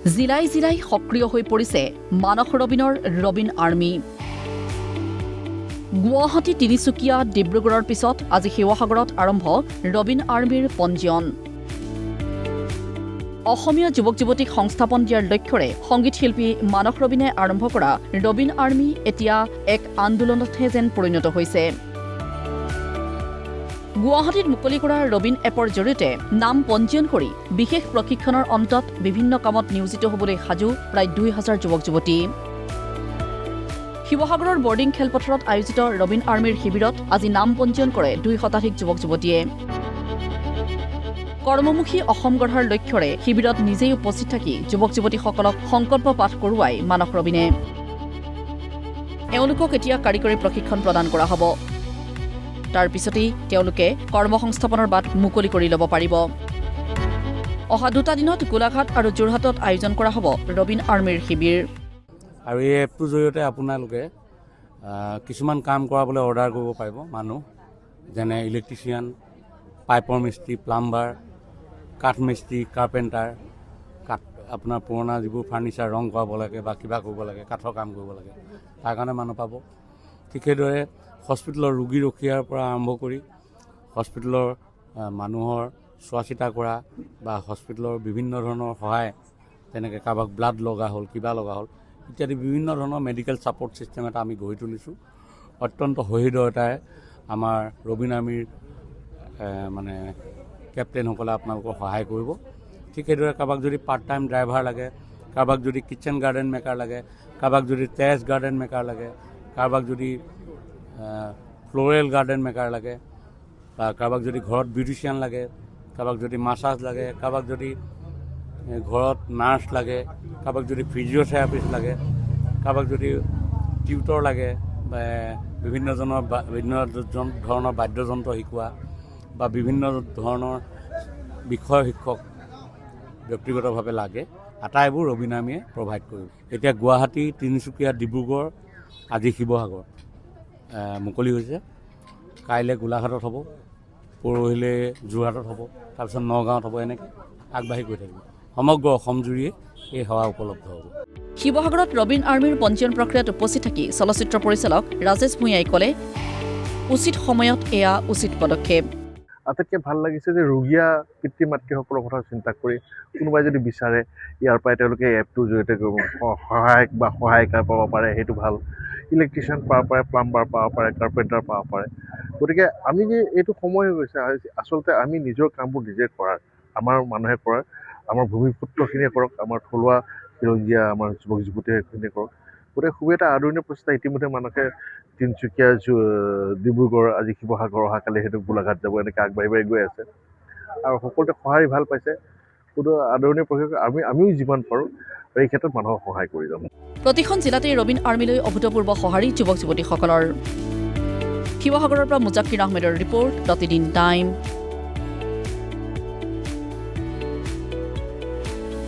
জিলাই জিলাই সক্ৰিয় হৈ পৰিছে মানস ৰবিনৰ ৰবিন আৰ্মি। গুৱাহাটী, তিনিচুকীয়া, ডিব্ৰুগড়ৰ পিছত আজি শিৱসাগৰত আৰম্ভ ৰবিন আৰ্মিৰ পঞ্জীয়ন। অসমীয়া যুৱক-যুৱতীক সংস্থাপন দিয়াৰ লক্ষ্যৰে সংগীত শিল্পী মানস ৰবিনে আৰম্ভ কৰা ৰবিন আৰ্মি এতিয়া এক আন্দোলনতহে যেন পৰিণত হৈছে। গুৱাহাটীত মুকলি কৰা ৰবিন এপৰ জৰিয়তে নাম পঞ্জীয়ন কৰি বিশেষ প্ৰশিক্ষণৰ অন্তত বিভিন্ন কামত নিয়োজিত হ'বলৈ সাজু প্ৰায় ২,০০০ যুৱক-যুৱতী। শিৱসাগৰৰ বৰ্ডিং খেলপথাৰত আয়োজিত ৰবিন আৰ্মিৰ শিবিৰত আজি নাম পঞ্জীয়ন কৰে ২ শতাধিক যুৱক-যুৱতীয়ে। কৰ্মমুখী অসম গঢ়াৰ লক্ষ্যৰে শিবিৰত নিজেই উপস্থিত থাকি যুৱক-যুৱতীসকলক সংকল্প পাঠ কৰোৱাই মানস ৰবিনে। এওঁলোকক এতিয়া কাৰিকৰী প্ৰশিক্ষণ প্ৰদান কৰা হ'ব। তাৰ পিছতেই তেওঁলোকে কৰ্মসংস্থাপনৰ বাট মুকলি কৰি ল'ব পাৰিব। অহা 2টা দিনত গোলাঘাট আৰু যোৰহাটত আয়োজন কৰা হ'ব ৰবিন আৰ্মিৰ শিবিৰ। আৰু এই এপটোৰ জৰিয়তে আপোনালোকে কিছুমান কাম কৰাবলৈ অৰ্ডাৰ কৰিব পাৰিব মানুহ, যেনে ইলেক্ট্ৰিচিয়ান, পাইপৰ মিস্ত্ৰী, প্লাম্বাৰ, কাঠ মিস্ত্ৰী, কাৰ্পেণ্টাৰ, আপোনাৰ পুৰণা যিবোৰ ফাৰ্নিচাৰ ৰং কৰাব লাগে বা কিবা কৰিব লাগে, কাঠৰ কাম কৰিব লাগে, তাৰ কাৰণে মানুহ পাব। ঠিক সেইদৰে হস্পিটেলৰ ৰোগী ৰখীয়াৰ পৰা আৰম্ভ কৰি হস্পিটেলৰ মানুহৰ চোৱা চিতা কৰা বা হস্পিটেলৰ বিভিন্ন ধৰণৰ সহায়, তেনেকৈ কাৰোবাক ব্লাড লগা হ'ল, কিবা লগা হ'ল ইত্যাদি বিভিন্ন ধৰণৰ মেডিকেল ছাপৰ্ট ছিষ্টেম এটা আমি গঢ়ি তুলিছোঁ। অত্যন্ত সহৃদয়তাৰে আমাৰ ৰবিন আৰ্মিৰ মানে কেপ্টেইনসকলে আপোনালোকক সহায় কৰিব। ঠিক সেইদৰে কাৰোবাক যদি পাৰ্ট টাইম ড্ৰাইভাৰ লাগে, কাৰোবাক যদি কিটচেন গাৰ্ডেন মেকাৰ লাগে, কাৰোবাক যদি টেৰেছ গাৰ্ডেন মেকাৰ লাগে, কাৰোবাক যদি ফ্ল'ৰেল গাৰ্ডেন মেকাৰ লাগে, বা কাৰোবাক যদি ঘৰত বিউটিচিয়ান লাগে, কাৰোবাক যদি মাছাজ লাগে, কাৰোবাক যদি ঘৰত নাৰ্ছ লাগে, কাৰোবাক যদি ফিজিঅ'থেৰাপিষ্ট লাগে, কাৰোবাক যদি টিউটৰ লাগে, বা বিভিন্ন ধৰণৰ বাদ্যযন্ত্ৰ শিকোৱা বা বিভিন্ন ধৰণৰ বিষয় শিক্ষক ব্যক্তিগতভাৱে লাগে, আটাইবোৰ ৰবিন আৰ্মিয়ে প্ৰভাইড কৰিব। এতিয়া গুৱাহাটী, তিনিচুকীয়া, ডিব্ৰুগড়, আজি শিৱসাগৰ মুকলি হৈছে। কাইলৈ গোলাঘাটত হ'ব, পৰহিলৈ যোৰহাটত হ'ব, তাৰপিছত নগাঁৱত হ'ব, এনেকৈ আগবাঢ়ি গৈ থাকিব। সমগ্ৰ অসম জুৰিয়ে এই সেৱা উপলব্ধ হ'ব। শিৱসাগৰত ৰবিন আৰ্মিৰ পঞ্জীয়ন প্ৰক্ৰিয়াত উপস্থিত থাকি চলচ্চিত্ৰ পৰিচালক ৰাজেশ ভূঞাই ক'লে, উচিত সময়ত এয়া উচিত পদক্ষেপ। আটাইতকৈ ভাল লাগিছে যে ৰোগীয়া পিতৃ মাতৃসকলৰ কথা চিন্তা কৰি কোনোবাই যদি বিচাৰে ইয়াৰ পৰাই তেওঁলোকে এপটোৰ জৰিয়তে সহায়ক বা সহায়িকা পাব পাৰে, সেইটো ভাল। ইলেক্ট্ৰিচিয়ান পাব পাৰে, প্লাম্বাৰ পাব পাৰে, কাৰ্পেণ্টাৰ পাব পাৰে। গতিকে আমি যে এইটো সময় হৈ গৈছে আচলতে আমি নিজৰ কামবোৰ নিজে কৰাৰ, আমাৰ মানুহে কৰাৰ, আমাৰ ভূমিপুত্ৰখিনিয়ে কৰক, আমাৰ থলুৱা সেউজীয়া আমাৰ যুৱক যুৱতীখিনিয়ে কৰক। গতিকে খুবেই এটা আদৰণীয় প্ৰচেষ্টা। ইতিমধ্যে মানুহে তিনিচুকীয়া, ডিব্ৰুগড়, আজি শিৱসাগৰ, অহাকালি সেইটো গোলাঘাট যাব, এনেকৈ আগবাঢ়ি গৈ আছে আৰু সকলোতে সঁহাৰি ভাল পাইছে। কোনো আদৰণীয় প্ৰচেষ্টা আমিও যিমান পাৰোঁ এই ক্ষেত্ৰত মানুহক সহায় কৰি যাম। প্ৰতিখন জিলাতেই ৰবিন আৰ্মিলৈ অভূতপূৰ্ব সঁহাৰি যুৱক যুৱতীসকলৰ। শিৱসাগৰৰ পৰা মুজাক্কিৰ আহমেদৰ ৰিপৰ্ট, প্ৰতিদিন টাইম।